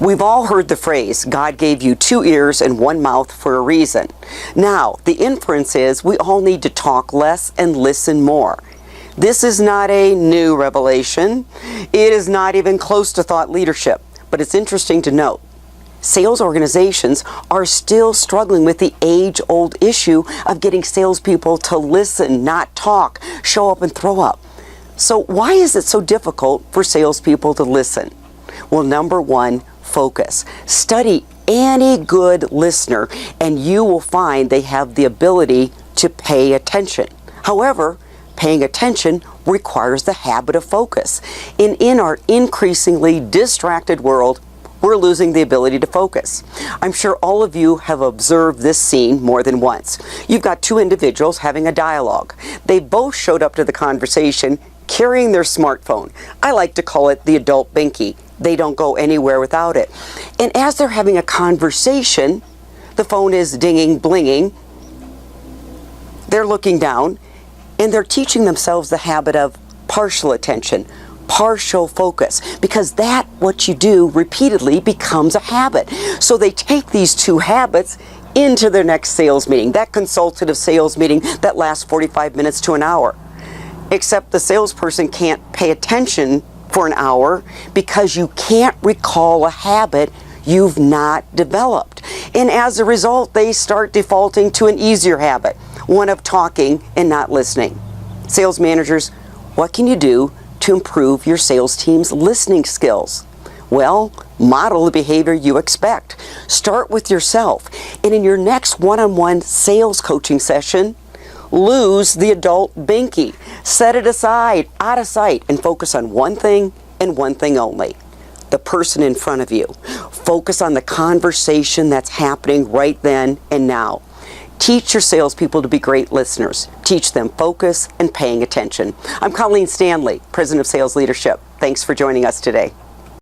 We've all heard the phrase, God gave you 2 ears and 1 mouth for a reason. Now, the inference is we all need to talk less and listen more. This is not a new revelation. It is not even close to thought leadership. But it's interesting to note, sales organizations are still struggling with the age-old issue of getting salespeople to listen, not talk, show up and throw up. So why is it so difficult for salespeople to listen? Well, number one, focus. Study any good listener and you will find they have the ability to pay attention. However, paying attention requires the habit of focus. In our increasingly distracted world, we're losing the ability to focus. I'm sure all of you have observed this scene more than once. You've got 2 individuals having a dialogue. They both showed up to the conversation carrying their smartphone. I like to call it the adult binky. They don't go anywhere without it. And as they're having a conversation, the phone is dinging, blinging. They're looking down and they're teaching themselves the habit of partial attention, partial focus, because that what you do repeatedly becomes a habit. So they take these 2 habits into their next sales meeting, that consultative sales meeting that lasts 45 minutes to an hour. Except the salesperson can't pay attention for an hour because you can't recall a habit you've not developed. And as a result, they start defaulting to an easier habit, one of talking and not listening. Sales managers, what can you do to improve your sales team's listening skills? Well, model the behavior you expect. Start with yourself. And in your next one-on-one sales coaching session, lose the adult binky. Set it aside, out of sight, and focus on one thing and one thing only. The person in front of you. Focus on the conversation that's happening right then and now. Teach your salespeople to be great listeners. Teach them focus and paying attention. I'm Colleen Stanley, President of Sales Leadership. Thanks for joining us today.